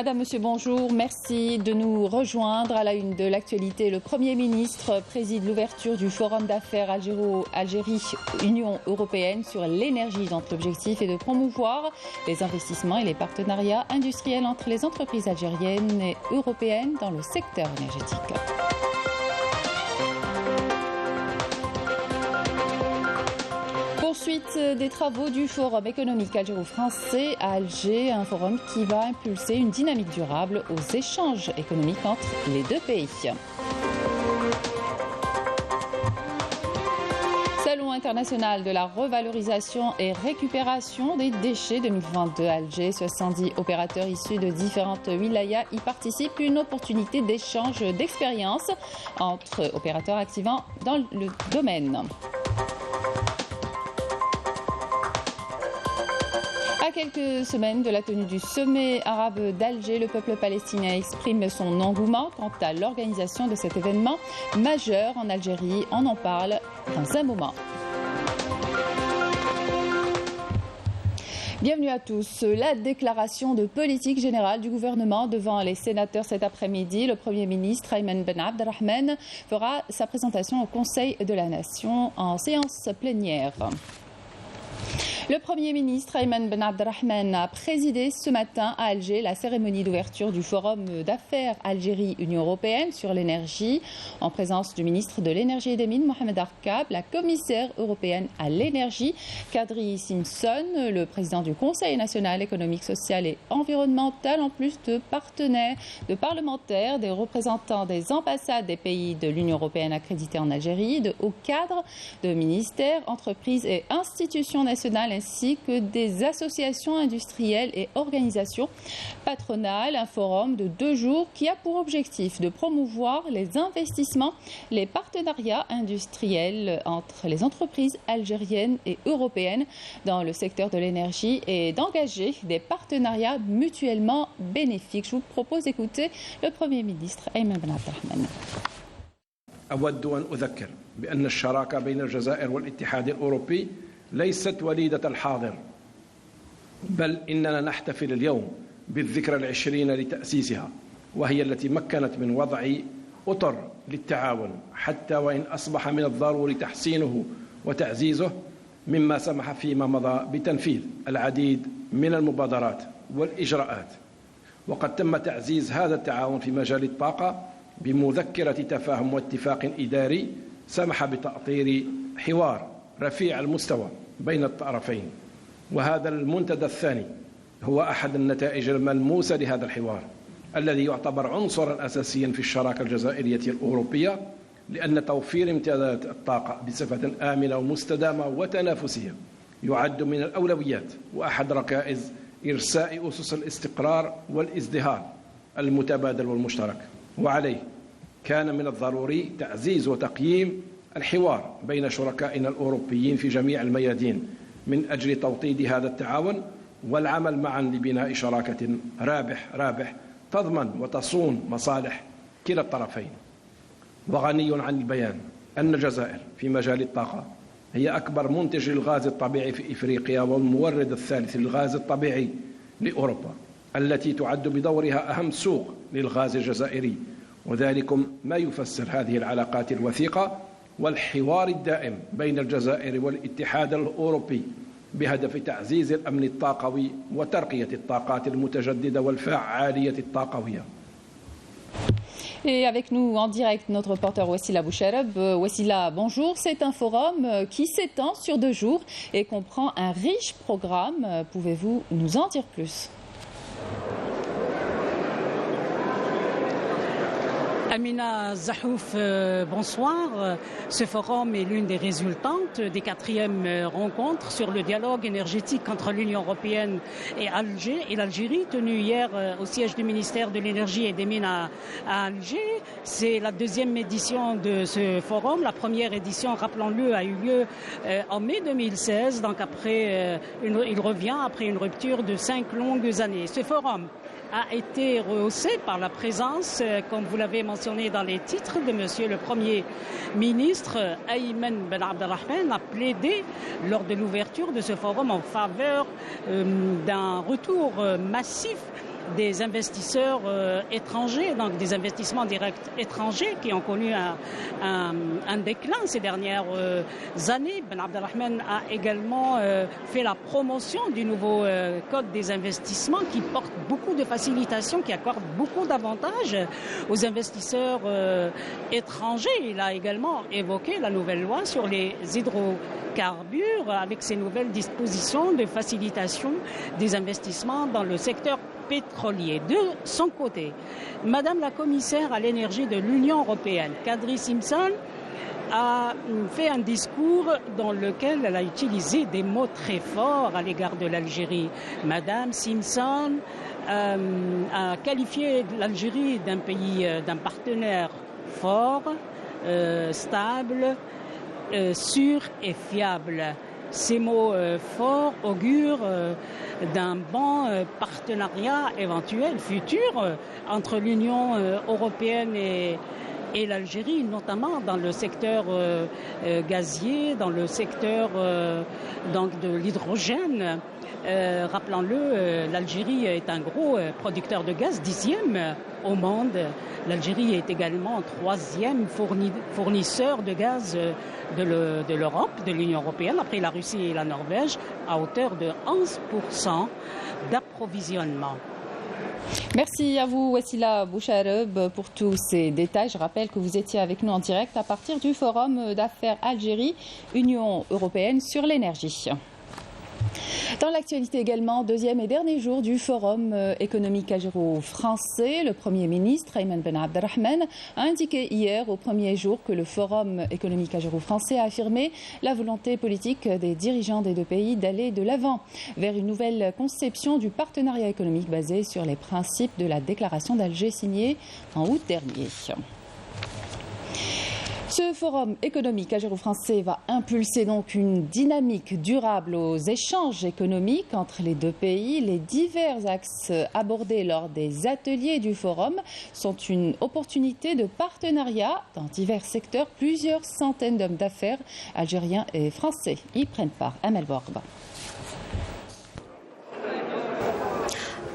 Madame, Monsieur, bonjour. Merci de nous rejoindre à la une de l'actualité. Le Premier ministre préside l'ouverture du Forum d'affaires Algérie-Union européenne sur l'énergie. Dont l'objectif est de promouvoir les investissements et les partenariats industriels entre les entreprises algériennes et européennes dans le secteur énergétique. Poursuite des travaux du Forum économique algéro-français à Alger, un forum qui va impulser une dynamique durable aux échanges économiques entre les deux pays. Salon international de la revalorisation et récupération des déchets 2022 à Alger. 70 opérateurs issus de différentes wilayas y participent. Une opportunité d'échange d'expériences entre opérateurs activant dans le domaine. À quelques semaines de la tenue du sommet arabe d'Alger, le peuple palestinien exprime son engouement quant à l'organisation de cet événement majeur en Algérie. On en parle dans un moment. Bienvenue à tous. La déclaration de politique générale du gouvernement devant les sénateurs cet après-midi. Le Premier ministre Ayman Ben Abdelrahman fera sa présentation au Conseil de la Nation en séance plénière. Le Premier ministre Ayman Ben Abdelrahman a présidé ce matin à Alger la cérémonie d'ouverture du Forum d'affaires Algérie-Union européenne sur l'énergie, en présence du ministre de l'Énergie et des Mines, Mohamed Arkab, la commissaire européenne à l'énergie, Kadri Simpson, le président du Conseil national économique, social et environnemental, en plus de partenaires, de parlementaires, des représentants des ambassades des pays de l'Union européenne accrédités en Algérie, de hauts cadres, de ministères, entreprises et institutions nationales, ainsi que des associations industrielles et organisations patronales. Un forum de 2 jours qui a pour objectif de promouvoir les investissements, les partenariats industriels entre les entreprises algériennes et européennes dans le secteur de l'énergie et d'engager des partenariats mutuellement bénéfiques. Je vous propose d'écouter le Premier ministre Ayman Ben Abdelrahman. أود أن أذكر بأن الشراكة بين الجزائر والاتحاد الأوروبي ليست وليدة الحاضر، بل إننا نحتفل اليوم بالذكرى العشرين لتأسيسها، وهي التي مكنت من وضع أطر للتعاون، حتى وإن أصبح من الضروري تحسينه وتعزيزه، مما سمح فيما مضى بتنفيذ العديد من المبادرات والإجراءات. وقد تم تعزيز هذا التعاون في مجال الطاقة بمذكرة تفاهم واتفاق إداري سمح بتأطير حوار رفيع المستوى بين الطرفين، وهذا المنتدى الثاني هو أحد النتائج الملموسة لهذا الحوار الذي يعتبر عنصرا أساسيا في الشراكة الجزائرية الأوروبية، لأن توفير امتدادات الطاقة بصفة آمنة ومستدامة وتنافسية يعد من الأولويات وأحد ركائز إرساء أسس الاستقرار والازدهار المتبادل والمشترك. وعليه كان من الضروري تعزيز وتقييم الحوار بين شركائنا الأوروبيين في جميع الميادين من أجل توطيد هذا التعاون والعمل معا لبناء شراكة رابح تضمن وتصون مصالح كلا الطرفين. وغني عن البيان أن الجزائر في مجال الطاقة هي أكبر منتج للغاز الطبيعي في إفريقيا والمورد الثالث للغاز الطبيعي لأوروبا، التي تعد بدورها أهم سوق للغاز الجزائري، وذلكم ما يفسر هذه العلاقات الوثيقة والحوار الدائم بين الجزائر والاتحاد الأوروبي بهدف تعزيز الأمن الطاقوي وترقية الطاقات المتجددة والفعالية الطاقوية. Et avec nous en direct notre reporter Wassila Bouchareb. Wassila, bonjour. C'est un forum qui s'étend sur 2 jours et comprend un riche programme. Pouvez-vous nous en dire plus ? Amina Zahouf, bonsoir. Ce forum est l'une des résultantes des 4e rencontres sur le dialogue énergétique entre l'Union européenne et Alger et l'Algérie, tenue hier au siège du ministère de l'Énergie et des Mines à Alger. C'est la 2e édition de ce forum. La première édition, rappelons-le, a eu lieu en mai 2016. Donc il revient après une rupture de 5 longues années. Ce forum a été rehaussé par la présence, comme vous l'avez mentionné dans les titres, de Monsieur le Premier ministre. Ayman Ben Abdelrahman a plaidé lors de l'ouverture de ce forum en faveur d'un retour massif des investisseurs étrangers, donc des investissements directs étrangers qui ont connu un déclin ces dernières années. Ben Abdelrahman a également fait la promotion du nouveau code des investissements qui porte beaucoup de facilitations, qui accorde beaucoup d'avantages aux investisseurs étrangers. Il a également évoqué la nouvelle loi sur les hydrocarbures avec ses nouvelles dispositions de facilitation des investissements dans le secteur pétrolier. De son côté, Madame la commissaire à l'énergie de l'Union européenne, Kadri Simpson, a fait un discours dans lequel elle a utilisé des mots très forts à l'égard de l'Algérie. Madame Simpson a qualifié l'Algérie d'un pays, d'un partenaire fort, stable, sûr et fiable. Ces mots forts augurent d'un bon partenariat éventuel futur entre l'Union européenne et l'Algérie, notamment dans le secteur gazier, dans le secteur donc de l'hydrogène. Rappelons-le, l'Algérie est un gros producteur de gaz, 10e au monde. L'Algérie est également 3e fournisseur de gaz de l'Europe, de l'Union européenne, après la Russie et la Norvège, à hauteur de 11% d'approvisionnement. Merci à vous, Wassila Bouchareb, pour tous ces détails. Je rappelle que vous étiez avec nous en direct à partir du Forum d'affaires Algérie-Union européenne sur l'énergie. Dans l'actualité également, deuxième et dernier jour du Forum économique algéro-français, le Premier ministre Ayman Ben Abdelrahman a indiqué hier au premier jour que le Forum économique algéro-français a affirmé la volonté politique des dirigeants des deux pays d'aller de l'avant vers une nouvelle conception du partenariat économique basé sur les principes de la déclaration d'Alger signée en août dernier. Ce forum économique algéro-français va impulser donc une dynamique durable aux échanges économiques entre les deux pays. Les divers axes abordés lors des ateliers du forum sont une opportunité de partenariat dans divers secteurs. Plusieurs centaines d'hommes d'affaires algériens et français y prennent part. Amel Borba.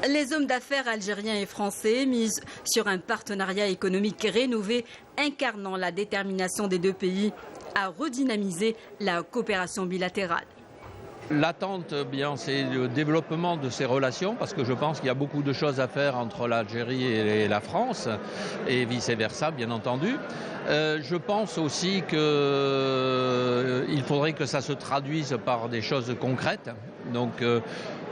Les hommes d'affaires algériens et français misent sur un partenariat économique rénové incarnant la détermination des deux pays à redynamiser la coopération bilatérale. L'attente, bien, c'est le développement de ces relations, parce que je pense qu'il y a beaucoup de choses à faire entre l'Algérie et la France, et vice-versa, bien entendu. Je pense aussi qu'il faudrait que ça se traduise par des choses concrètes. Donc,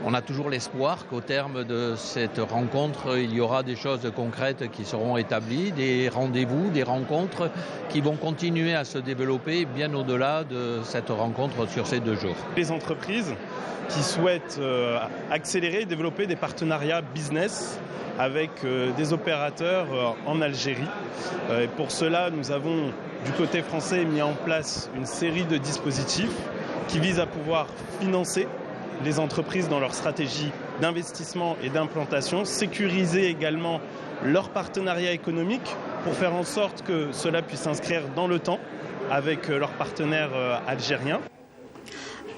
on a toujours l'espoir qu'au terme de cette rencontre, il y aura des choses concrètes qui seront établies, des rendez-vous, des rencontres qui vont continuer à se développer bien au-delà de cette rencontre sur ces 2 jours. Les entreprises qui souhaitent accélérer et développer des partenariats business avec des opérateurs en Algérie. Et pour cela, nous avons du côté français mis en place une série de dispositifs qui visent à pouvoir financer les entreprises dans leur stratégie d'investissement et d'implantation, sécuriser également leur partenariat économique pour faire en sorte que cela puisse s'inscrire dans le temps avec leurs partenaires algériens.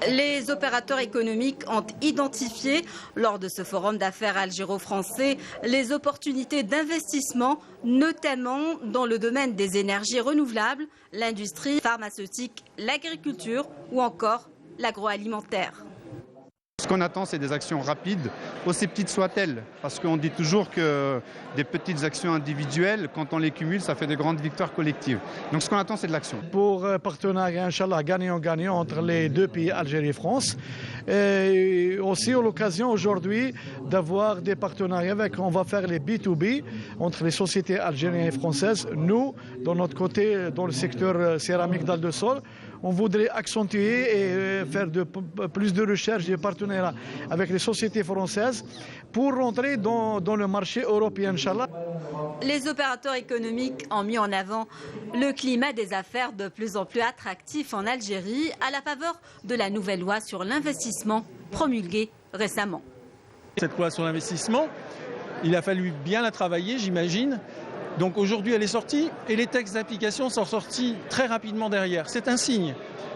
Les opérateurs économiques ont identifié, lors de ce forum d'affaires algéro-français, les opportunités d'investissement, notamment dans le domaine des énergies renouvelables, l'industrie pharmaceutique, l'agriculture ou encore l'agroalimentaire. Ce qu'on attend, c'est des actions rapides, aussi petites soient-elles, parce qu'on dit toujours que des petites actions individuelles, quand on les cumule, ça fait des grandes victoires collectives. Donc ce qu'on attend, c'est de l'action. Pour partenariat, Inch'Allah, gagnant-gagnant entre les deux pays, Algérie et France. Et aussi, à l'occasion aujourd'hui d'avoir des partenariats avec, on va faire les B2B entre les sociétés algériennes et françaises. Nous, dans notre côté, dans le secteur céramique dalle de sol, on voudrait accentuer et faire plus de recherche et partenariat avec les sociétés françaises pour rentrer dans le marché européen, Inch'Allah. Les opérateurs économiques ont mis en avant le climat des affaires de plus en plus attractif en Algérie à la faveur de la nouvelle loi sur l'investissement promulguée récemment. Cette loi sur l'investissement, il a fallu bien la travailler, j'imagine. Donc aujourd'hui, elle est sortie et les textes d'application sont sortis très rapidement derrière. C'est un signe.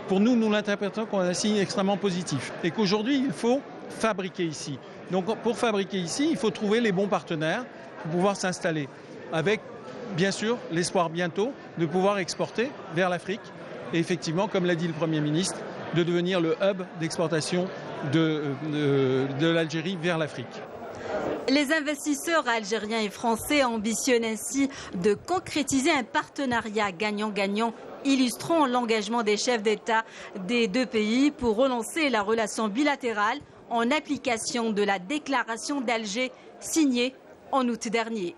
Pour nous, nous l'interprétons comme un signe extrêmement positif. Et qu'aujourd'hui, il faut fabriquer ici. Donc pour fabriquer ici, il faut trouver les bons partenaires pour pouvoir s'installer. Avec, bien sûr, l'espoir bientôt de pouvoir exporter vers l'Afrique. Et effectivement, comme l'a dit le Premier ministre, de devenir le hub d'exportation de l'Algérie vers l'Afrique. Les investisseurs algériens et français ambitionnent ainsi de concrétiser un partenariat gagnant-gagnant, illustrant l'engagement des chefs d'État des deux pays pour relancer la relation bilatérale en application de la déclaration d'Alger signée en août dernier.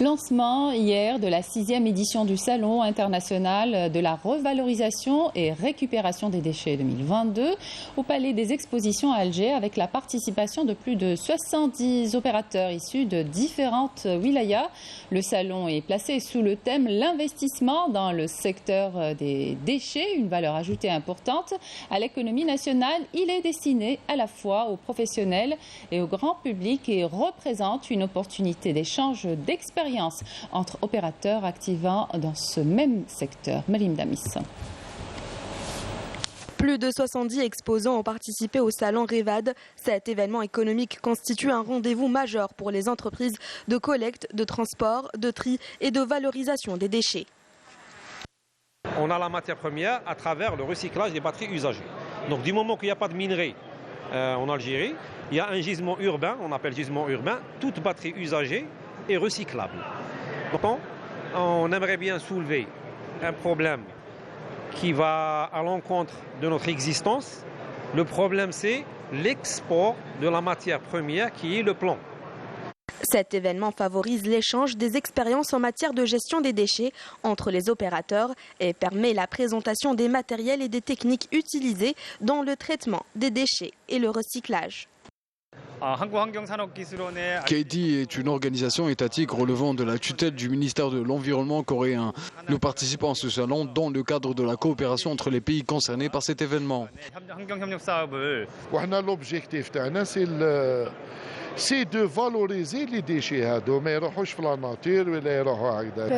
Lancement hier de la 6e édition du Salon international de la revalorisation et récupération des déchets 2022 au Palais des Expositions à Alger avec la participation de plus de 70 opérateurs issus de différentes wilayas. Le salon est placé sous le thème l'investissement dans le secteur des déchets, une valeur ajoutée importante à l'économie nationale. Il est destiné à la fois aux professionnels et au grand public et représente une opportunité d'échange d'expériences entre opérateurs activant dans ce même secteur. Malim Damis. Plus de 70 exposants ont participé au salon Revad. Cet événement économique constitue un rendez-vous majeur pour les entreprises de collecte, de transport, de tri et de valorisation des déchets. On a la matière première à travers le recyclage des batteries usagées. Donc du moment qu'il n'y a pas de minerai en Algérie, il y a un gisement urbain, on appelle gisement urbain, toute batterie usagée est recyclable. Donc on aimerait bien soulever un problème qui va à l'encontre de notre existence. Le problème, c'est l'export de la matière première qui est le plomb. Cet événement favorise l'échange des expériences en matière de gestion des déchets entre les opérateurs et permet la présentation des matériels et des techniques utilisées dans le traitement des déchets et le recyclage. KD est une organisation étatique relevant de la tutelle du ministère de l'Environnement coréen. Nous participons à ce salon dans le cadre de la coopération entre les pays concernés par cet événement. L'objectif c'est de valoriser les déchets.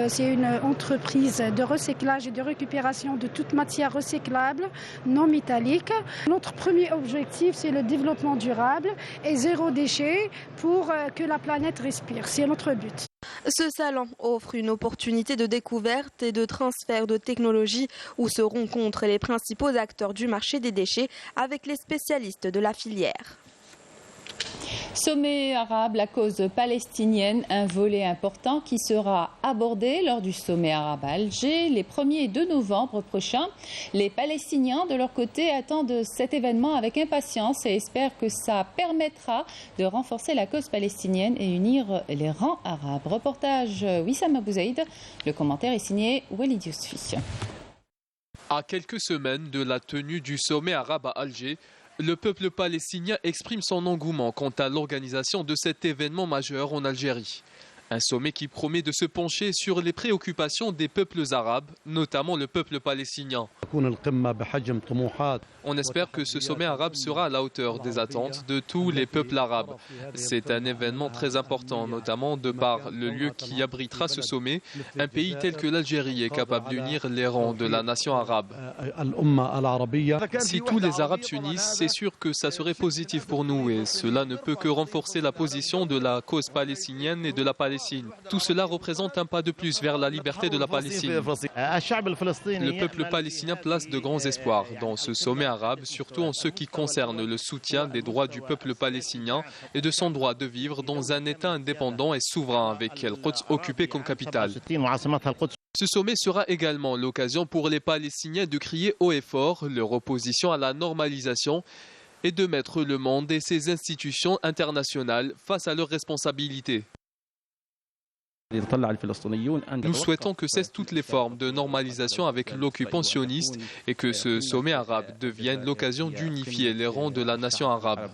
C'est une entreprise de recyclage et de récupération de toute matière recyclable, non métallique. Notre premier objectif, c'est le développement durable et zéro déchet pour que la planète respire. C'est notre but. Ce salon offre une opportunité de découverte et de transfert de technologies où se rencontrent les principaux acteurs du marché des déchets avec les spécialistes de la filière. Sommet arabe, la cause palestinienne, un volet important qui sera abordé lors du sommet arabe à Alger les 1er et 2 novembre prochains. Les Palestiniens, de leur côté, attendent cet événement avec impatience et espèrent que ça permettra de renforcer la cause palestinienne et unir les rangs arabes. Reportage Wissam Abouzaïd, le commentaire est signé Walid Yousfi. À quelques semaines de la tenue du sommet arabe à Alger, le peuple palestinien exprime son engouement quant à l'organisation de cet événement majeur en Algérie. Un sommet qui promet de se pencher sur les préoccupations des peuples arabes, notamment le peuple palestinien. On espère que ce sommet arabe sera à la hauteur des attentes de tous les peuples arabes. C'est un événement très important, notamment de par le lieu qui abritera ce sommet. Un pays tel que l'Algérie est capable d'unir les rangs de la nation arabe. Si tous les Arabes s'unissent, c'est sûr que ça serait positif pour nous et cela ne peut que renforcer la position de la cause palestinienne et de la Palestine. Tout cela représente un pas de plus vers la liberté de la Palestine. Le peuple palestinien place de grands espoirs dans ce sommet arabe, surtout en ce qui concerne le soutien des droits du peuple palestinien et de son droit de vivre dans un État indépendant et souverain avec El-Quds occupé comme capitale. Ce sommet sera également l'occasion pour les Palestiniens de crier haut et fort leur opposition à la normalisation et de mettre le monde et ses institutions internationales face à leurs responsabilités. Nous souhaitons que cessent toutes les formes de normalisation avec l'occupant sioniste et que ce sommet arabe devienne l'occasion d'unifier les rangs de la nation arabe.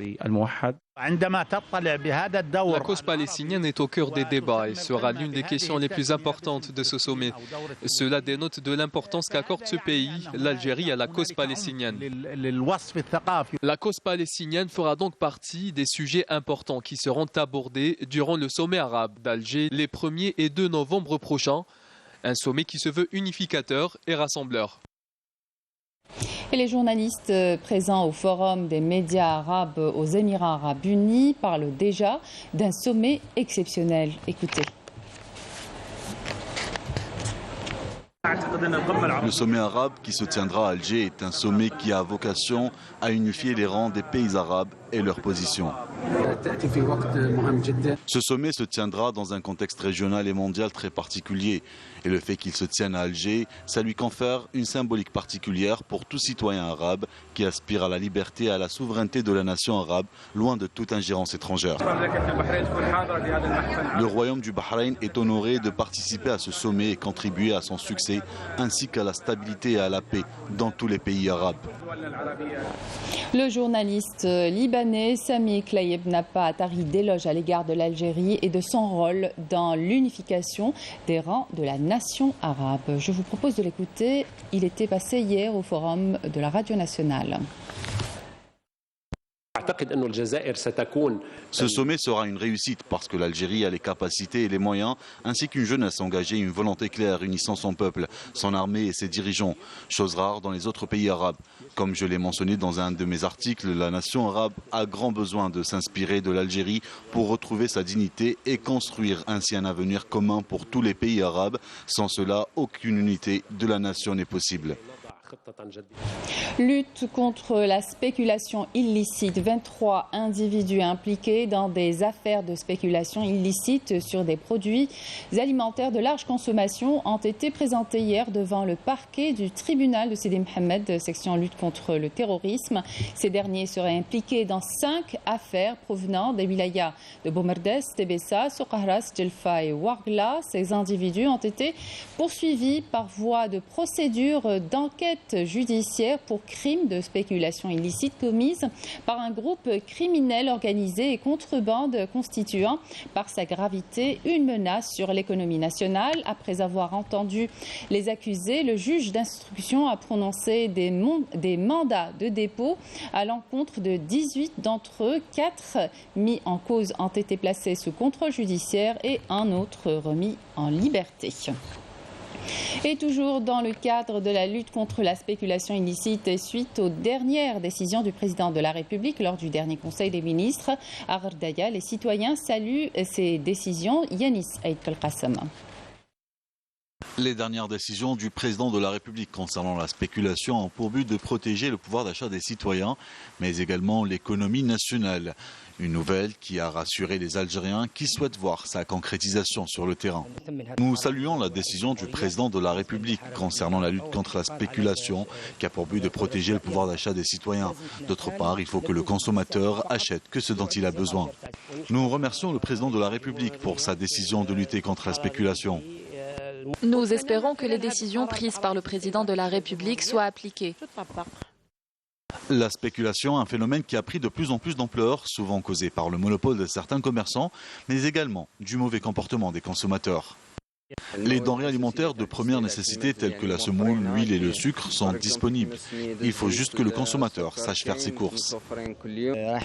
La cause palestinienne est au cœur des débats et sera l'une des questions les plus importantes de ce sommet. Cela dénote de l'importance qu'accorde ce pays, l'Algérie, à la cause palestinienne. La cause palestinienne fera donc partie des sujets importants qui seront abordés durant le sommet arabe d'Alger les 1er et 2 novembre prochains, un sommet qui se veut unificateur et rassembleur. Et les journalistes présents au Forum des médias arabes aux Émirats arabes unis parlent déjà d'un sommet exceptionnel. Écoutez. Le sommet arabe qui se tiendra à Alger est un sommet qui a vocation à unifier les rangs des pays arabes et leurs positions. Ce sommet se tiendra dans un contexte régional et mondial très particulier. Et le fait qu'il se tienne à Alger, ça lui confère une symbolique particulière pour tout citoyen arabe qui aspire à la liberté et à la souveraineté de la nation arabe, loin de toute ingérence étrangère. Le royaume du Bahreïn est honoré de participer à ce sommet et contribuer à son succès, ainsi qu'à la stabilité et à la paix dans tous les pays arabes. Le journaliste libanais Sami Klayeb n'a pas tari d'éloges à l'égard de l'Algérie et de son rôle dans l'unification des rangs de la nation arabe. Je vous propose de l'écouter. Il était passé hier au forum de la radio nationale. Ce sommet sera une réussite parce que l'Algérie a les capacités et les moyens, ainsi qu'une jeunesse engagée, une volonté claire unissant son peuple, son armée et ses dirigeants, chose rare dans les autres pays arabes. Comme je l'ai mentionné dans un de mes articles, la nation arabe a grand besoin de s'inspirer de l'Algérie pour retrouver sa dignité et construire ainsi un avenir commun pour tous les pays arabes. Sans cela, aucune unité de la nation n'est possible. Lutte contre la spéculation illicite. 23 individus impliqués dans des affaires de spéculation illicite sur des produits alimentaires de large consommation ont été présentés hier devant le parquet du tribunal de Sidi Mohamed, section lutte contre le terrorisme. Ces derniers seraient impliqués dans 5 affaires provenant des wilayas de Boumerdès, Tébessa, Soukahras, Djelfa et Ouargla. Ces individus ont été poursuivis par voie de procédure d'enquête judiciaire pour crimes de spéculation illicite commise par un groupe criminel organisé et contrebande constituant par sa gravité une menace sur l'économie nationale. Après avoir entendu les accusés, le juge d'instruction a prononcé des mandats de dépôt à l'encontre de 18 d'entre eux. 4 mis en cause ont été placés sous contrôle judiciaire et un autre remis en liberté. Et toujours dans le cadre de la lutte contre la spéculation illicite et suite aux dernières décisions du président de la République lors du dernier Conseil des ministres à Gherdaya, les citoyens saluent ces décisions. Yanis Aïd Kalqassam. Les dernières décisions du président de la République concernant la spéculation ont pour but de protéger le pouvoir d'achat des citoyens, mais également l'économie nationale. Une nouvelle qui a rassuré les Algériens qui souhaitent voir sa concrétisation sur le terrain. Nous saluons la décision du président de la République concernant la lutte contre la spéculation qui a pour but de protéger le pouvoir d'achat des citoyens. D'autre part, il faut que le consommateur achète que ce dont il a besoin. Nous remercions le président de la République pour sa décision de lutter contre la spéculation. Nous espérons que les décisions prises par le président de la République soient appliquées. La spéculation, un phénomène qui a pris de plus en plus d'ampleur, souvent causé par le monopole de certains commerçants, mais également du mauvais comportement des consommateurs. Les denrées alimentaires de première nécessité telles que la semoule, l'huile et le sucre sont disponibles. Il faut juste que le consommateur sache faire ses courses.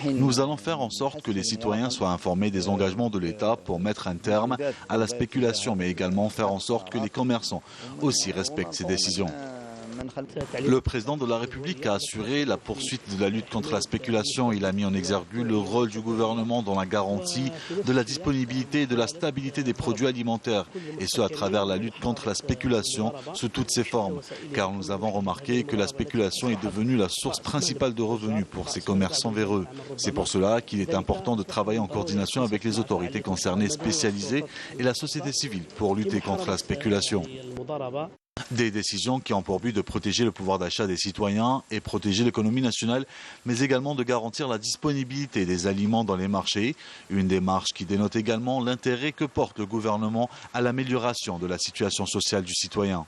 Nous allons faire en sorte que les citoyens soient informés des engagements de l'État pour mettre un terme à la spéculation, mais également faire en sorte que les commerçants aussi respectent ces décisions. Le président de la République a assuré la poursuite de la lutte contre la spéculation. Il a mis en exergue le rôle du gouvernement dans la garantie de la disponibilité et de la stabilité des produits alimentaires, et ce à travers la lutte contre la spéculation sous toutes ses formes. Car nous avons remarqué que la spéculation est devenue la source principale de revenus pour ces commerçants véreux. C'est pour cela qu'il est important de travailler en coordination avec les autorités concernées spécialisées et la société civile pour lutter contre la spéculation. Des décisions qui ont pour but de protéger le pouvoir d'achat des citoyens et protéger l'économie nationale, mais également de garantir la disponibilité des aliments dans les marchés. Une démarche qui dénote également l'intérêt que porte le gouvernement à l'amélioration de la situation sociale du citoyen.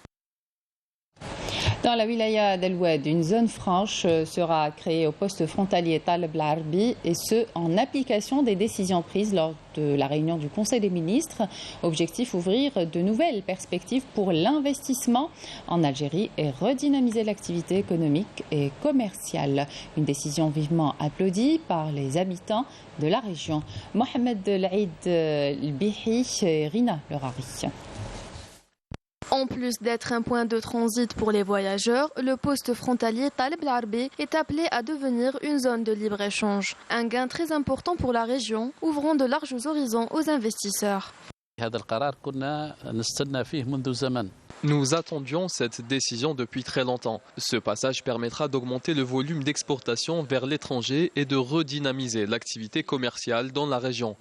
Dans la wilaya d'El Oued, une zone franche sera créée au poste frontalier Taleb Larbi, et ce, en application des décisions prises lors de la réunion du Conseil des ministres. Objectif, ouvrir de nouvelles perspectives pour l'investissement en Algérie et redynamiser l'activité économique et commerciale. Une décision vivement applaudie par les habitants de la région. Mohamed El Aïd El Bihi et Rina Lerari. En plus d'être un point de transit pour les voyageurs, le poste frontalier Taleb El-Arbi est appelé à devenir une zone de libre-échange. Un gain très important pour la région, ouvrant de larges horizons aux investisseurs. Nous attendions cette décision depuis très longtemps. Ce passage permettra d'augmenter le volume d'exportation vers l'étranger et de redynamiser l'activité commerciale dans la région.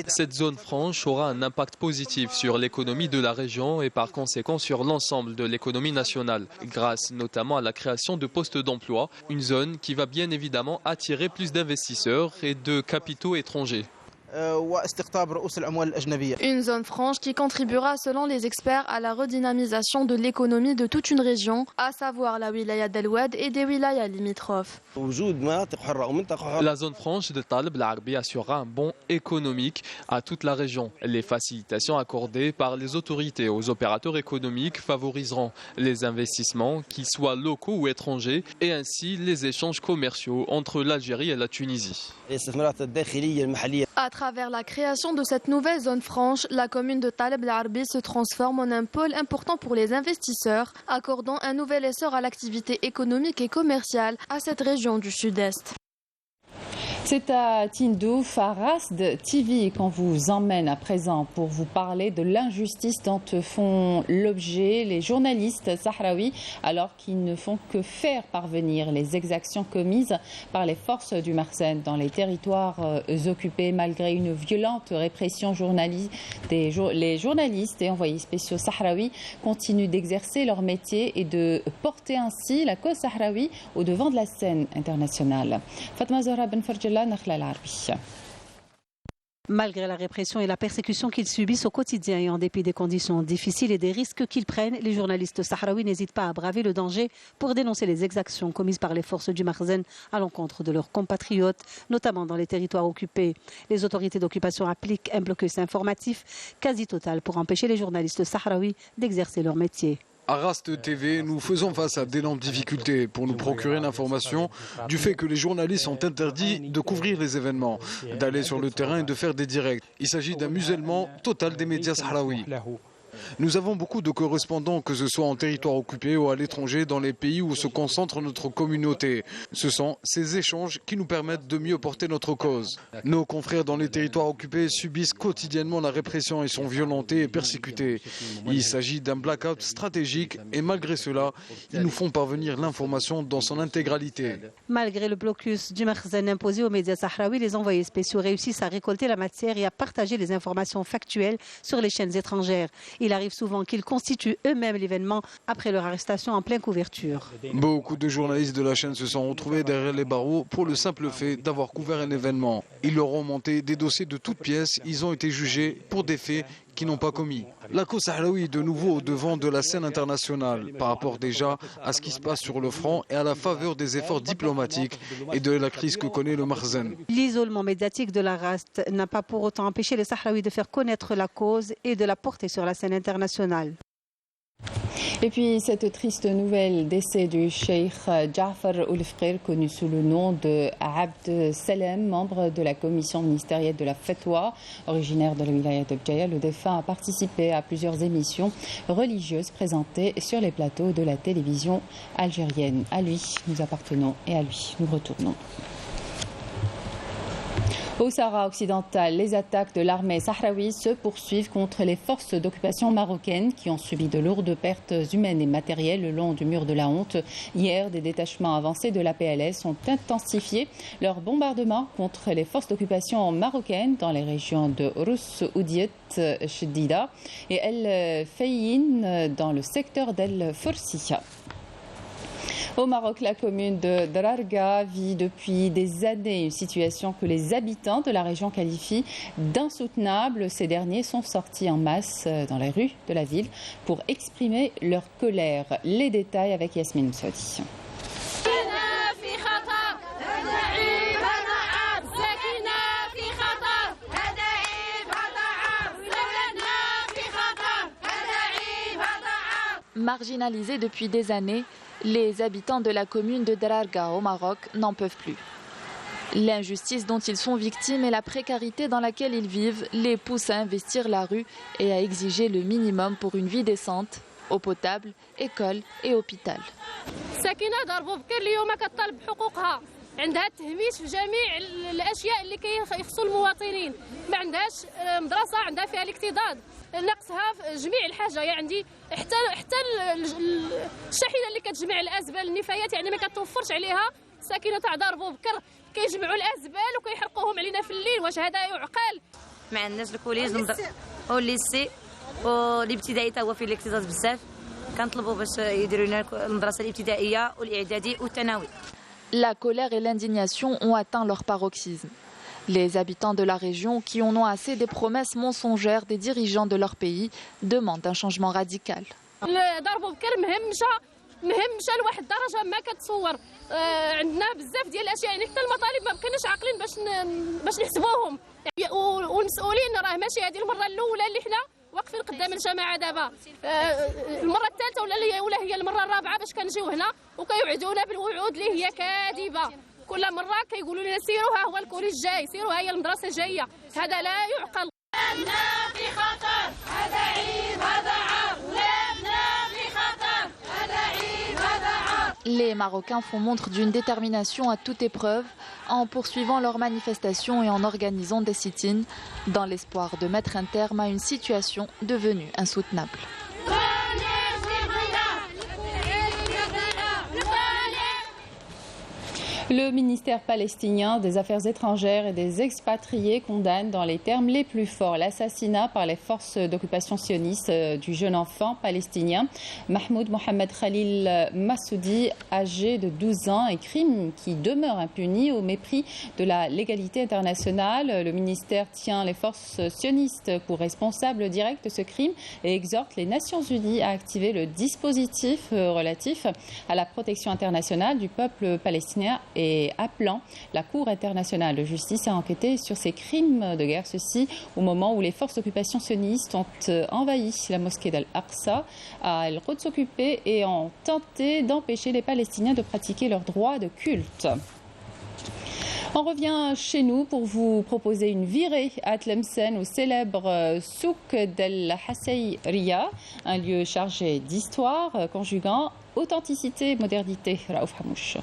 Cette zone franche aura un impact positif sur l'économie de la région et par conséquent sur l'ensemble de l'économie nationale, grâce notamment à la création de postes d'emploi, une zone qui va bien évidemment attirer plus d'investisseurs et de capitaux étrangers. Une zone franche qui contribuera, selon les experts, à la redynamisation de l'économie de toute une région, à savoir la wilaya d'El Oued et des wilayas limitrophes. La zone franche de Taleb El-Arbi assurera un bond économique à toute la région. Les facilitations accordées par les autorités aux opérateurs économiques favoriseront les investissements, qu'ils soient locaux ou étrangers, et ainsi les échanges commerciaux entre l'Algérie et la Tunisie. À travers la création de cette nouvelle zone franche, la commune de Taleb El-Arbi se transforme en un pôle important pour les investisseurs, accordant un nouvel essor à l'activité économique et commerciale à cette région du sud-est. C'est à Tindouf, à Rasd TV, qu'on vous emmène à présent pour vous parler de l'injustice dont font l'objet les journalistes sahraouis alors qu'ils ne font que faire parvenir les exactions commises par les forces du Makhzen dans les territoires occupés. Malgré une violente répression les journalistes et envoyés spéciaux sahraouis continuent d'exercer leur métier et de porter ainsi la cause sahraoui au devant de la scène internationale. Fatma Zahra Ben Farjella, Nakhla El-Arbi. Malgré la répression et la persécution qu'ils subissent au quotidien et en dépit des conditions difficiles et des risques qu'ils prennent, les journalistes sahraouis n'hésitent pas à braver le danger pour dénoncer les exactions commises par les forces du Makhzen à l'encontre de leurs compatriotes, notamment dans les territoires occupés. Les autorités d'occupation appliquent un blocus informatif quasi total pour empêcher les journalistes sahraouis d'exercer leur métier. À Rast TV, nous faisons face à d'énormes difficultés pour nous procurer l'information du fait que les journalistes sont interdits de couvrir les événements, d'aller sur le terrain et de faire des directs. Il s'agit d'un musellement total des médias sahraouis. Nous avons beaucoup de correspondants, que ce soit en territoire occupé ou à l'étranger, dans les pays où se concentre notre communauté. Ce sont ces échanges qui nous permettent de mieux porter notre cause. Nos confrères dans les territoires occupés subissent quotidiennement la répression et sont violentés et persécutés. Il s'agit d'un blackout stratégique et malgré cela, ils nous font parvenir l'information dans son intégralité. Malgré le blocus du Makhzen imposé aux médias sahraouis, les envoyés spéciaux réussissent à récolter la matière et à partager les informations factuelles sur les chaînes étrangères. Il arrive souvent qu'ils constituent eux-mêmes l'événement après leur arrestation en pleine couverture. Beaucoup de journalistes de la chaîne se sont retrouvés derrière les barreaux pour le simple fait d'avoir couvert un événement. Ils leur ont monté des dossiers de toutes pièces, ils ont été jugés pour des faits qu'ils n'ont pas commis. La cause sahraoui est de nouveau au devant de la scène internationale par rapport déjà à ce qui se passe sur le front et à la faveur des efforts diplomatiques et de la crise que connaît le Makhzen. L'isolement médiatique de la Rast n'a pas pour autant empêché les Sahraouis de faire connaître la cause et de la porter sur la scène internationale. Et puis cette triste nouvelle décès du cheikh Jafar Oulfqir, connu sous le nom de Abd Salem, membre de la commission ministérielle de la Fatwa, originaire de la wilaya de Bjaya. Le défunt a participé à plusieurs émissions religieuses présentées sur les plateaux de la télévision algérienne. À lui, nous appartenons et à lui, nous retournons. Au Sahara occidental, les attaques de l'armée sahraoui se poursuivent contre les forces d'occupation marocaines qui ont subi de lourdes pertes humaines et matérielles le long du mur de la honte. Hier, des détachements avancés de la PLS ont intensifié leurs bombardements contre les forces d'occupation marocaines dans les régions de Rouss, Oudiet, Chdida et El Fayin dans le secteur d'El Forsiya. Au Maroc, la commune de Drarga vit depuis des années une situation que les habitants de la région qualifient d'insoutenable. Ces derniers sont sortis en masse dans les rues de la ville pour exprimer leur colère. Les détails avec Yasmine Msoudi. Marginalisés depuis des années, Les habitants de la commune de Drarga au Maroc n'en peuvent plus. L'injustice dont ils sont victimes et la précarité dans laquelle ils vivent les poussent à investir la rue et à exiger le minimum pour une vie décente, eau potable, école et hôpital. عندها التهميش في جميع الاشياء اللي كيخصوا المواطنين ما عندهاش مدرسه عندها فيها الاكتظاظ نقصها في جميع الحاجه يعني حتى الشاحنه اللي كتجمع الازبال النفايات يعني ما كتوفرش عليها ساكنه تاع دار بوبكر كيجمعوا الازبال وكيحرقوهم علينا في الليل واش هذا يعقل ما عندناش الكوليج والليسي والابتدائي تا هو فيه الاكتظاظ بزاف كنطلبوا باش يديروا لنا المدرسه الابتدائيه والاعدادي والثانوي. La colère et l'indignation ont atteint leur paroxysme. Les habitants de la région, qui en ont assez des promesses mensongères des dirigeants de leur pays, demandent un changement radical. مهمشه لواحد الدرجه ما كتصور عندنا بزاف ديال الاشياء يعني حتى المطالب ما بقيناش عاقلين باش نحسبوهم والمسؤولين راه ماشي هذه المره الاولى اللي حنا واقفين قدام الجماعه دابا المره الثالثه ولا هي المره الرابعه باش كنجيو هنا وكيوعدونا بالوعود اللي هي كاذبه كل مره كيقولوا لنا سيروا ها هو الكوليج جاي سيروا ها هي المدرسه جايه هذا لا يعقل. ولادنا في خطر هذا عيب هذا عار ولادنا في خطر هذا عيب هذا عار. Les Marocains font montre d'une détermination à toute épreuve en poursuivant leurs manifestations et en organisant des sit-ins dans l'espoir de mettre un terme à une situation devenue insoutenable. Le ministère palestinien des Affaires étrangères et des expatriés condamne dans les termes les plus forts l'assassinat par les forces d'occupation sionistes du jeune enfant palestinien Mahmoud Mohamed Khalil Massoudi, âgé de 12 ans, et crime qui demeure impuni au mépris de la légalité internationale. Le ministère tient les forces sionistes pour responsables directs de ce crime et exhorte les Nations Unies à activer le dispositif relatif à la protection internationale du peuple palestinien et appelant la Cour internationale de justice à enquêter sur ces crimes de guerre. Ceci au moment où les forces d'occupation sionistes ont envahi la mosquée d'Al-Aqsa à El-Quds occupée et ont tenté d'empêcher les Palestiniens de pratiquer leurs droits de culte. On revient chez nous pour vous proposer une virée à Tlemcen au célèbre Souk d'El Hassayriya, un lieu chargé d'histoire conjuguant authenticité et modernité. Raouf Hamouch.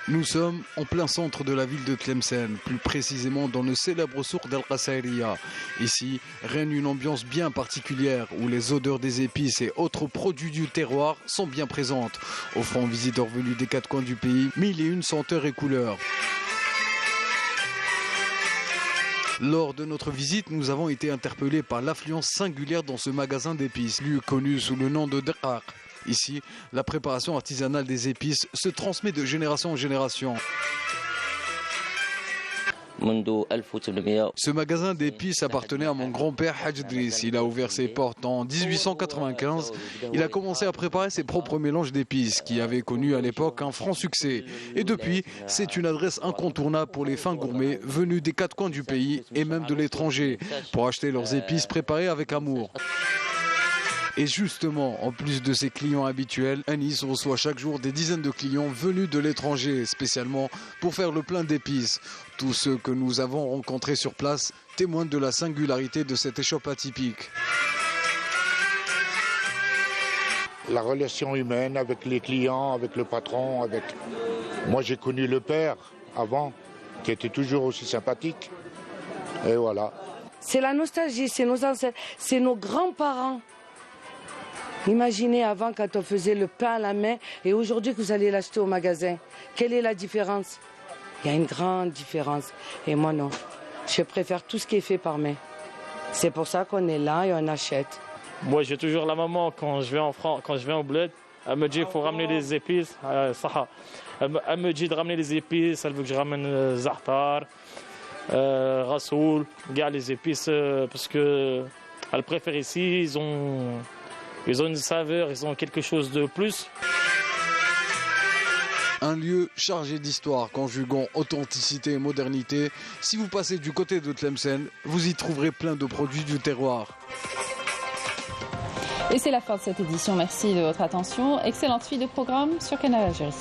Nous sommes en plein centre de la ville de Tlemcen, plus précisément dans le célèbre souk d'El Hassayriya. Ici règne une ambiance bien particulière où les odeurs des épices et autres produits du terroir sont bien présentes, offrant aux visiteurs venus des quatre coins du pays 1001 senteurs et couleurs. Lors de notre visite, nous avons été interpellés par l'affluence singulière dans ce magasin d'épices, lieu connu sous le nom de Draq. Ici, la préparation artisanale des épices se transmet de génération en génération. Ce magasin d'épices appartenait à mon grand-père Hadj Driss. Il a ouvert ses portes en 1895. Il a commencé à préparer ses propres mélanges d'épices qui avaient connu à l'époque un franc succès. Et depuis, c'est une adresse incontournable pour les fins gourmets venus des quatre coins du pays et même de l'étranger pour acheter leurs épices préparées avec amour. Et justement, en plus de ses clients habituels, Anis reçoit chaque jour des dizaines de clients venus de l'étranger, spécialement pour faire le plein d'épices. Tous ceux que nous avons rencontrés sur place témoignent de la singularité de cette échoppe atypique. La relation humaine avec les clients, avec le patron, Moi j'ai connu le père avant, qui était toujours aussi sympathique. Et voilà. C'est la nostalgie, c'est nos ancêtres, c'est nos grands-parents. Imaginez avant quand on faisait le pain à la main et aujourd'hui que vous allez l'acheter au magasin. Quelle est la différence? Il y a une grande différence. Et moi non, je préfère tout ce qui est fait par main. C'est pour ça qu'on est là et on achète. Moi j'ai toujours la maman quand je viens en France, quand je viens au bled, elle me dit il faut ramener les épices. Elle me dit de ramener les épices, elle veut que je ramène zahtar, rasoul, les épices parce que elle préfère ici, ils ont une saveur, ils ont quelque chose de plus. Un lieu chargé d'histoire, conjuguant authenticité et modernité. Si vous passez du côté de Tlemcen, vous y trouverez plein de produits du terroir. Et c'est la fin de cette édition. Merci de votre attention. Excellente suite de programme sur Canal Algérie.